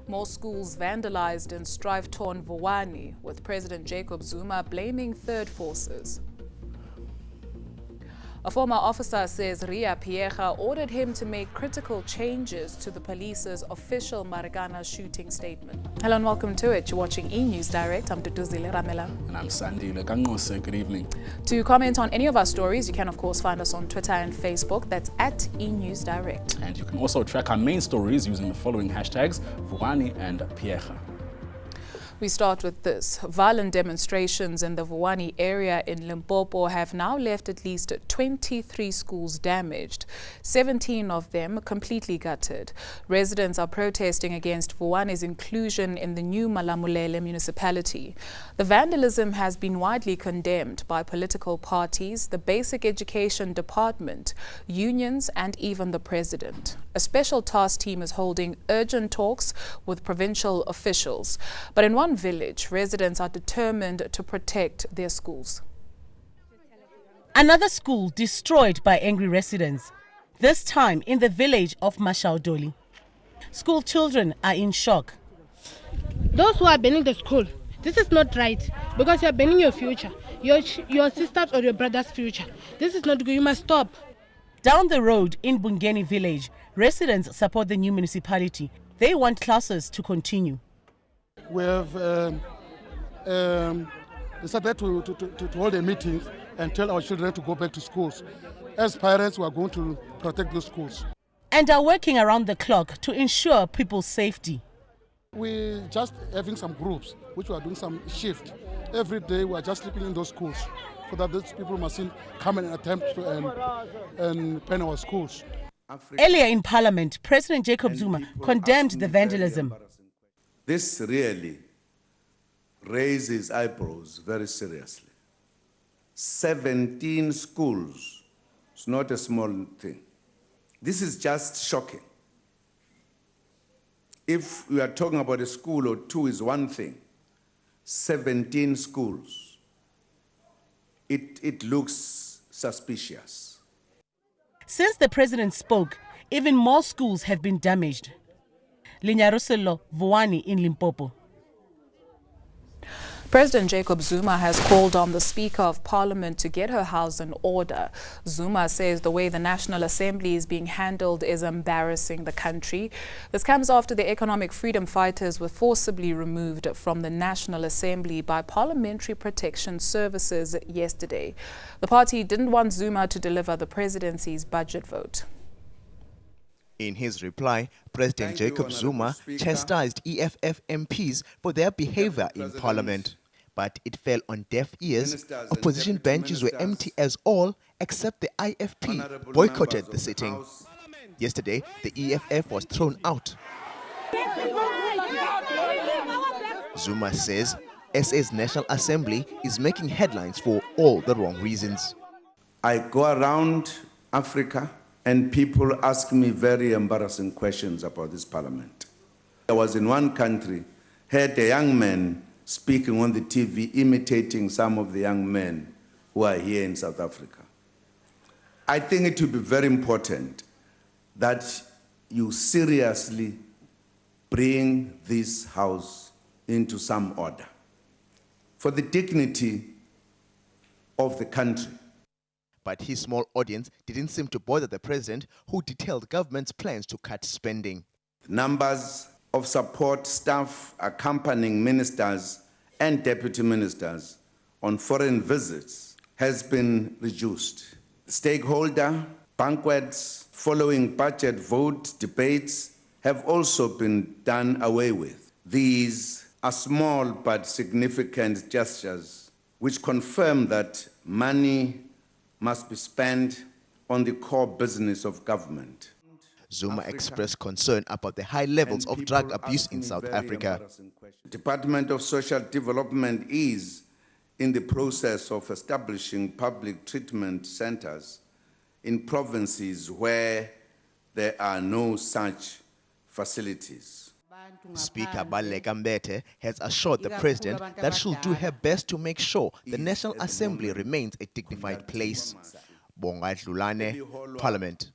More schools vandalized in strife-torn Vuwani, with President Jacob Zuma blaming third forces. A former officer says Rhiya Phiyega ordered him to make critical changes to the police's official Marikana shooting statement. Hello and welcome to it. You're watching eNews Direct. I'm Duduzile Ramela. And I'm Sandile Kangose. Good evening. To comment on any of our stories, you can of course find us on Twitter and Facebook. That's at eNews Direct. And you can also track our main stories using the following hashtags: Vuwani and Phiyega. We start with this. Violent demonstrations in the Vuwani area in Limpopo have now left at least 23 schools damaged, 17 of them completely gutted. Residents are protesting against Vuwani's inclusion in the new Malamulele municipality. The vandalism has been widely condemned by political parties, the Basic Education Department, unions, and even the president. A special task team is holding urgent talks with provincial officials. But in one village, residents are determined to protect their schools. Another school destroyed by angry residents, this time in the village of Mashaudoli. School children are in shock. Those who are banning the school, this is not right, because you are banning your future, your sister's or your brother's future. This is not good, you must stop. Down the road in Bungeni village, residents support the new municipality. They want classes to continue. We have decided to hold a meeting and tell our children to go back to schools. As parents, we are going to protect those schools. And are working around the clock to ensure people's safety. We're just having some groups, which we are doing some shift. Every day we are just sleeping in those schools so that those people mustn't come and attempt to and pen our schools. Earlier in Parliament, President Jacob Zuma condemned the vandalism. This really raises eyebrows very seriously. 17 schools, it's not a small thing. This is just shocking. If we are talking about a school or two is one thing, 17 schools, it looks suspicious. Since the president spoke, even more schools have been damaged. Linyaruselo, Vuwani in Limpopo. President Jacob Zuma has called on the Speaker of Parliament to get her house in order. Zuma says the way the National Assembly is being handled is embarrassing the country. This comes after the economic freedom fighters were forcibly removed from the National Assembly by Parliamentary Protection Services yesterday. The party didn't want Zuma to deliver the presidency's budget vote. In his reply, President Jacob Zuma chastised EFF MPs for their behavior in Parliament. But it fell on deaf ears. Opposition benches were empty as all, except the IFP boycotted the sitting. Yesterday, the EFF was thrown out. Zuma says SA's National Assembly is making headlines for all the wrong reasons. I go around Africa and people ask me very embarrassing questions about this parliament. I was in one country, heard a young man speaking on the TV, imitating some of the young men who are here in South Africa. I think it will be very important that you seriously bring this house into some order for the dignity of the country. But his small audience didn't seem to bother the president, who detailed government's plans to cut spending. Numbers of support staff accompanying ministers and deputy ministers on foreign visits has been reduced. Stakeholder banquets following budget vote debates have also been done away with. These are small but significant gestures which confirm that money must be spent on the core business of government. Zuma expressed concern about the high levels of drug abuse in South Africa. The Department of Social Development is in the process of establishing public treatment centers in provinces where there are no such facilities. Speaker Baleka Mbete has assured the president that she'll do her best to make sure the National Assembly remains a dignified place. Bonga Dlulane, Parliament.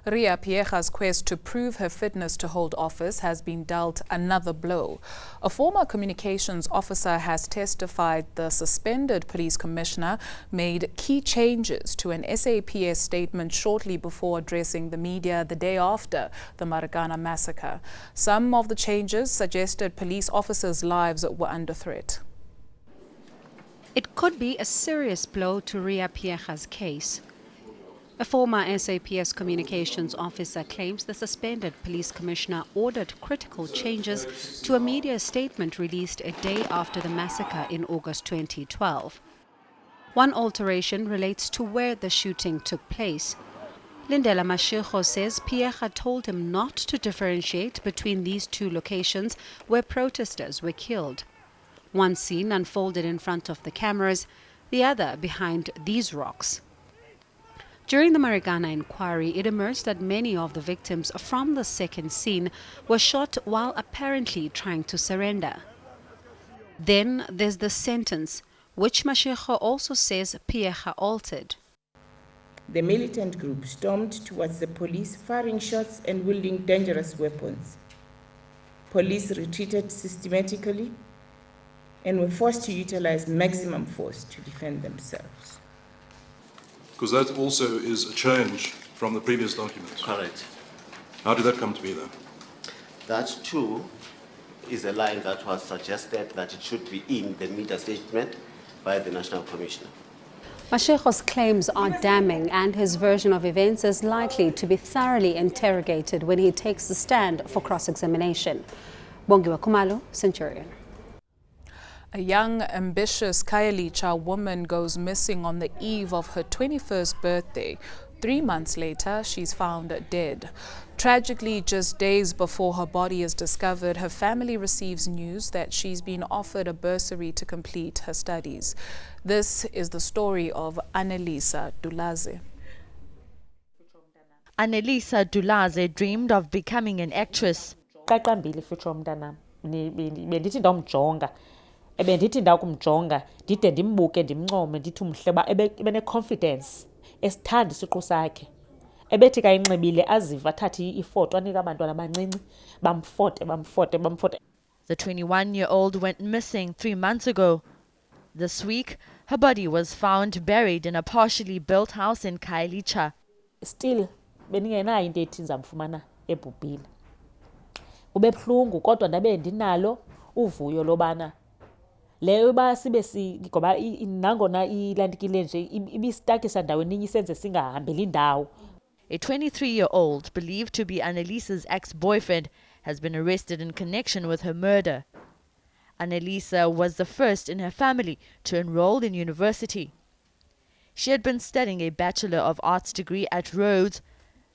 Rhiya Phiyega's quest to prove her fitness to hold office has been dealt another blow. A former communications officer has testified the suspended police commissioner made key changes to an SAPS statement shortly before addressing the media the day after the Marikana massacre. Some of the changes suggested police officers' lives were under threat. It could be a serious blow to Rhiya Phiyega's case. A former SAPS communications officer claims the suspended police commissioner ordered critical changes to a media statement released a day after the massacre in August 2012. One alteration relates to where the shooting took place. Lindela Mashego says Phiyega told him not to differentiate between these two locations where protesters were killed. One scene unfolded in front of the cameras, the other behind these rocks. During the Marikana inquiry, it emerged that many of the victims from the second scene were shot while apparently trying to surrender. Then there's the sentence, which Mashego also says Phiyega altered. The militant group stormed towards the police, firing shots and wielding dangerous weapons. Police retreated systematically and were forced to utilize maximum force to defend themselves. Because that also is a change from the previous documents. Correct. How did that come to be then? That too is a line that was suggested that it should be in the media statement by the National Commissioner. Mashego's claims are damning and his version of events is likely to be thoroughly interrogated when he takes the stand for cross-examination. Bongiwa Kumalo, Centurion. A young, ambitious Khayelitsha woman goes missing on the eve of her 21st birthday. 3 months later, she's found dead. Tragically, just days before her body is discovered, her family receives news that she's been offered a bursary to complete her studies. This is the story of Annelisa Dulaze. Annelisa Dulaze dreamed of becoming an actress. Ebendithi ndakumjonga ndide ndimbuke ndimncome ndithi umhleba ebene-confidence esithanda isiqu sakhe ebethi ka inxibile aziva athathe ifoto anika abantwana abancinci bamfote. The 21-year-old went missing 3 months ago. This week, her body was found buried in a partially built house in Khayelitsha. Still bendingenayo into ethi ndizamfumana ebhubhile. Kube buhlungu kodwa ndabe ndinalo uvuyo lobana leyo ba sibe ngoba nangona ilandikile nje ibistakisa ndaweni isenze singahambeli indawo. A 23-year-old believed to be Annelisa's ex-boyfriend has been arrested in connection with her murder. Annelisa was the first in her family to enroll in university. She had been studying a Bachelor of Arts degree at Rhodes,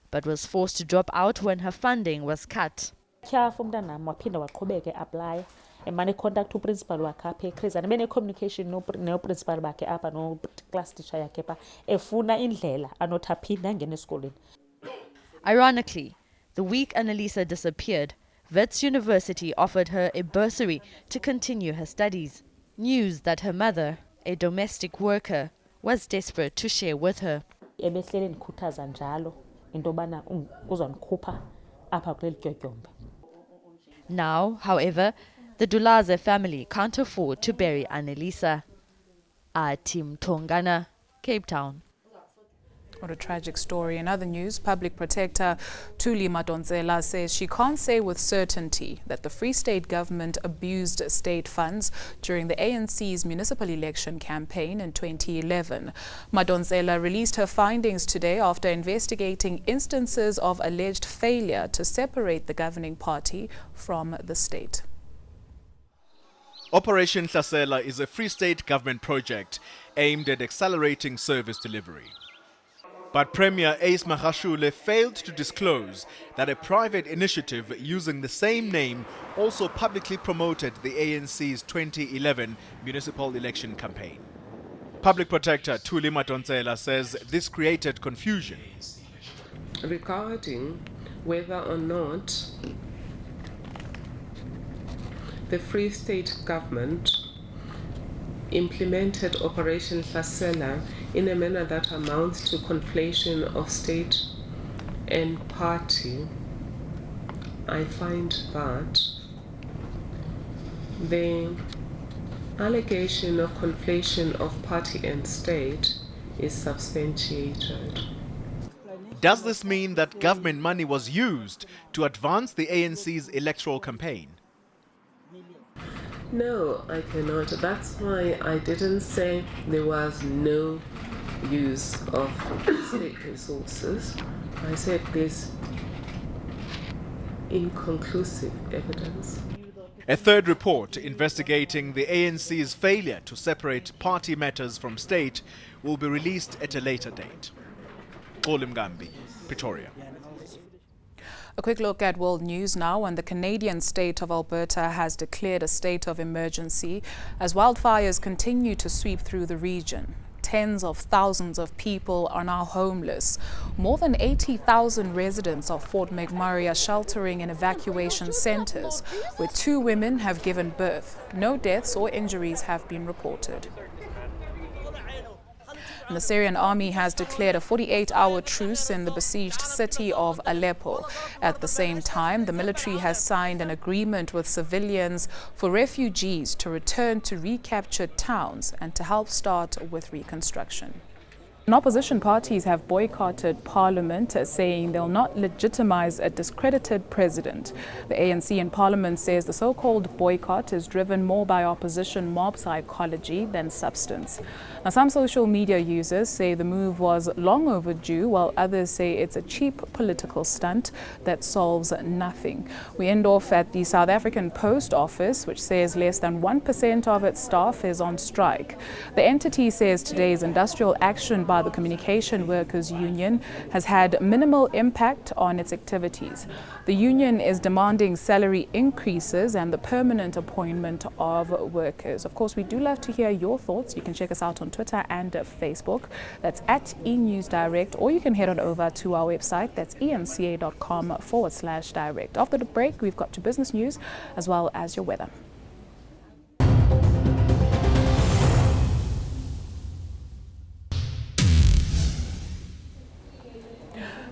but was forced to drop out when her funding was cut. Tyhafu umntanam waphinda waqhubeka apply. Emane contact uprincipal wakhe apha eChris bene communication no-principal bakhe apha no-class teacher yakhe pha efuna indlela anothi aphinde angene esikolweni. Ironically, the week Annelisa disappeared, Wits University offered her a bursary to continue her studies. News that her mother, a domestic worker, was desperate to share with her. Ebehlele ndikhuthaza njalo into yobana uzondikhupha apha kuleli tyotyombe. Now, however, the Dulaze family can't afford to bury Annelisa. Tim Tongana, Cape Town. What a tragic story. In other news, Public Protector Thuli Madonsela says she can't say with certainty that the Free State government abused state funds during the ANC's municipal election campaign in 2011. Madonsela released her findings today after investigating instances of alleged failure to separate the governing party from the state. Operation Hlasela is a Free State government project aimed at accelerating service delivery. But Premier Ace Magashule failed to disclose that a private initiative using the same name also publicly promoted the ANC's 2011 municipal election campaign. Public Protector Thuli Madonsela says this created confusion. Regarding whether or not the Free State government implemented Operation Hlasela in a manner that amounts to conflation of state and party, I find that the allegation of conflation of party and state is substantiated. Does this mean that government money was used to advance the ANC's electoral campaign? No, I cannot. That's why I didn't say there was no use of state resources. I said there's inconclusive evidence. A third report investigating the ANC's failure to separate party matters from state will be released at a later date. Olim Gambi, Pretoria. A quick look at world news now, and the Canadian state of Alberta has declared a state of emergency as wildfires continue to sweep through the region. Tens of thousands of people are now homeless. More than 80,000 residents of Fort McMurray are sheltering in evacuation centres, where 2 women have given birth. No deaths or injuries have been reported. And the Syrian army has declared a 48-hour truce in the besieged city of Aleppo. At the same time, the military has signed an agreement with civilians for refugees to return to recaptured towns and to help start with reconstruction. And opposition parties have boycotted Parliament, saying they'll not legitimize a discredited president. The ANC in Parliament says the so-called boycott is driven more by opposition mob psychology than substance. Now, some social media users say the move was long overdue, while others say it's a cheap political stunt that solves nothing. We end off at the South African Post Office, which says less than 1% of its staff is on strike. The entity says today's industrial action by the Communication Workers Union has had minimal impact on its activities. The union is demanding salary increases and the permanent appointment of workers. Of course, we do love to hear your thoughts. You can check us out on Twitter and Facebook. That's at eNews Direct, or you can head on over to our website. That's enca.com/direct. After the break, we've got your business news as well as your weather.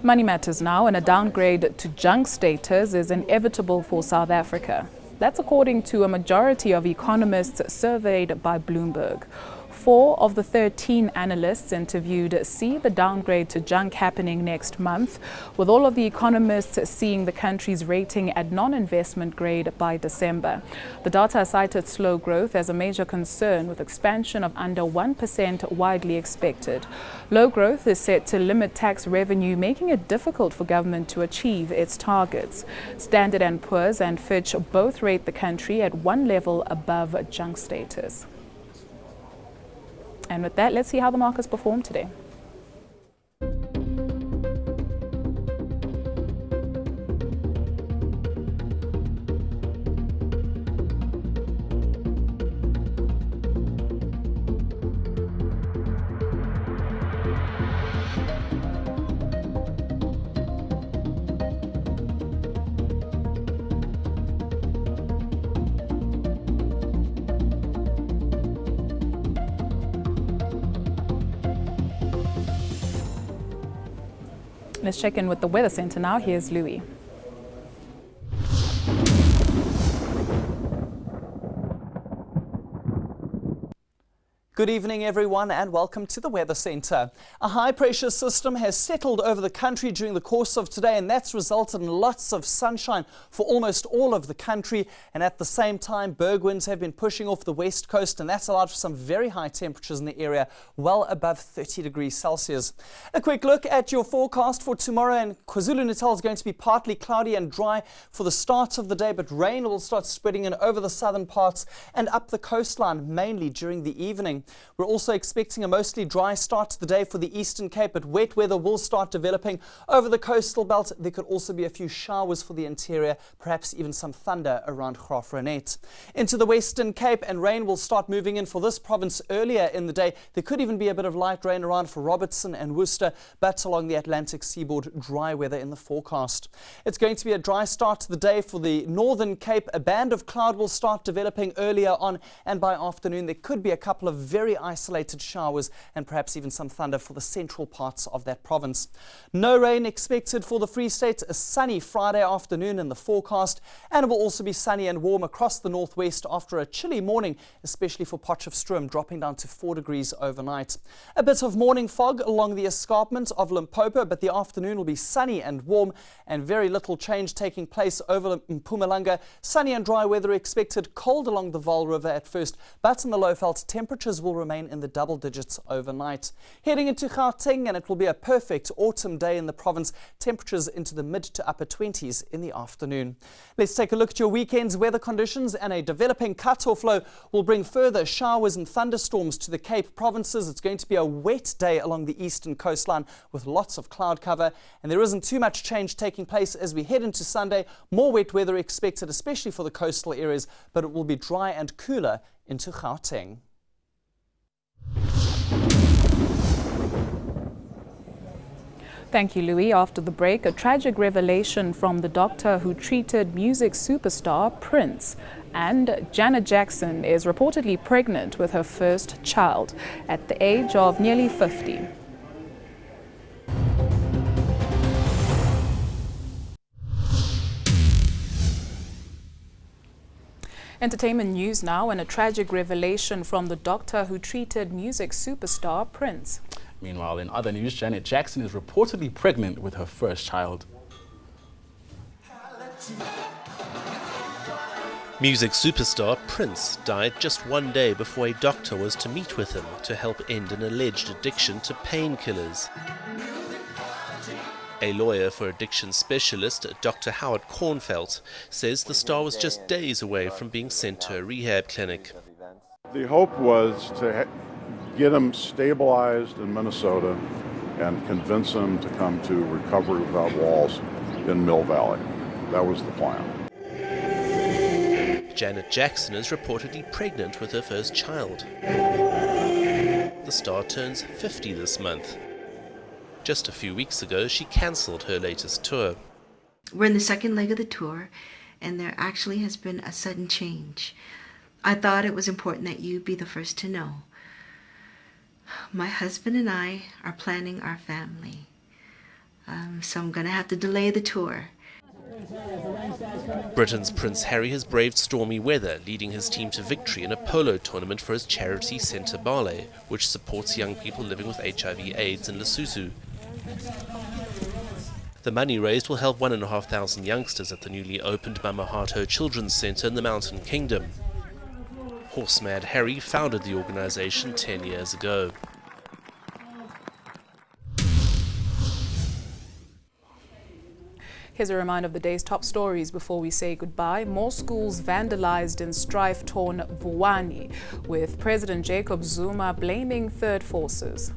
Money matters now, and a downgrade to junk status is inevitable for South Africa. That's according to a majority of economists surveyed by Bloomberg. 4 of the 13 analysts interviewed see the downgrade to junk happening next month, with all of the economists seeing the country's rating at non-investment grade by December. The data cited slow growth as a major concern, with expansion of under 1% widely expected. Low growth is set to limit tax revenue, making it difficult for government to achieve its targets. Standard & Poor's and Fitch both rate the country at one level above junk status. And with that, let's see how the markets performed today. Let's check in with the Weather Centre now. Here's Louis. Good evening, everyone, and welcome to the Weather Centre. A high-pressure system has settled over the country during the course of today, and that's resulted in lots of sunshine for almost all of the country. And at the same time, berg winds have been pushing off the west coast, and that's allowed for some very high temperatures in the area, well above 30 degrees Celsius. A quick look at your forecast for tomorrow, and KwaZulu-Natal is going to be partly cloudy and dry for the start of the day, but rain will start spreading in over the southern parts and up the coastline, mainly during the evening. We're also expecting a mostly dry start to the day for the Eastern Cape, but wet weather will start developing over the coastal belt. There could also be a few showers for the interior, perhaps even some thunder around Graaff-Reinet. Into the Western Cape, and rain will start moving in for this province earlier in the day. There could even be a bit of light rain around for Robertson and Worcester, but along the Atlantic seaboard, dry weather in the forecast. It's going to be a dry start to the day for the Northern Cape. A band of cloud will start developing earlier on, and by afternoon there could be a couple of very very isolated showers and perhaps even some thunder for the central parts of that province. No rain expected for the Free State. A sunny Friday afternoon in the forecast, and it will also be sunny and warm across the northwest after a chilly morning, especially for Potchefstroom, dropping down to 4 degrees overnight. A bit of morning fog along the escarpment of Limpopo, but the afternoon will be sunny and warm, and very little change taking place over Mpumalanga. Sunny and dry weather expected, cold along the Vaal River at first, but in the Lowveld temperatures will remain in the double digits overnight. Heading into Gauteng, and it will be a perfect autumn day in the province, temperatures into the mid to upper 20s in the afternoon. Let's take a look at your weekend's weather conditions, and a developing cut-off low will bring further showers and thunderstorms to the Cape provinces. It's going to be a wet day along the eastern coastline with lots of cloud cover, and there isn't too much change taking place as we head into Sunday. More wet weather expected, especially for the coastal areas, but it will be dry and cooler into Gauteng. Thank you, Louis. After the break, a tragic revelation from the doctor who treated music superstar Prince. And Janet Jackson is reportedly pregnant with her first child at the age of nearly 50. Entertainment news now, and a tragic revelation from the doctor who treated music superstar Prince. Meanwhile, in other news, Janet Jackson is reportedly pregnant with her first child. Music superstar Prince died just one day before a doctor was to meet with him to help end an alleged addiction to painkillers. A lawyer for addiction specialist, Dr. Howard Kornfeld, says the star was just days away from being sent to a rehab clinic. The hope was to get him stabilized in Minnesota and convince him to come to Recovery Without Walls in Mill Valley. That was the plan. Janet Jackson is reportedly pregnant with her first child. The star turns 50 this month. Just a few weeks ago, she cancelled her latest tour. We're in the second leg of the tour, and there actually has been a sudden change. I thought it was important that you be the first to know. My husband and I are planning our family, so I'm going to have to delay the tour. Britain's Prince Harry has braved stormy weather, leading his team to victory in a polo tournament for his charity Centre Bale, which supports young people living with HIV/AIDS in Lesotho. The money raised will help 1,500 youngsters at the newly opened Mamahato Children's Centre in the Mountain Kingdom. Horsemad Harry founded the organisation 10 years ago. Here's a reminder of the day's top stories before we say goodbye. More schools vandalized in strife-torn Vuwani, with President Jacob Zuma blaming third forces.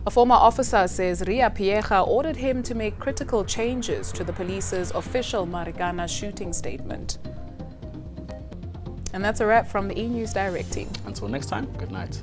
A former officer says Rhiya Phiyega ordered him to make critical changes to the police's official Marikana shooting statement. And that's a wrap from the eNews Direct team. Until next time, good night.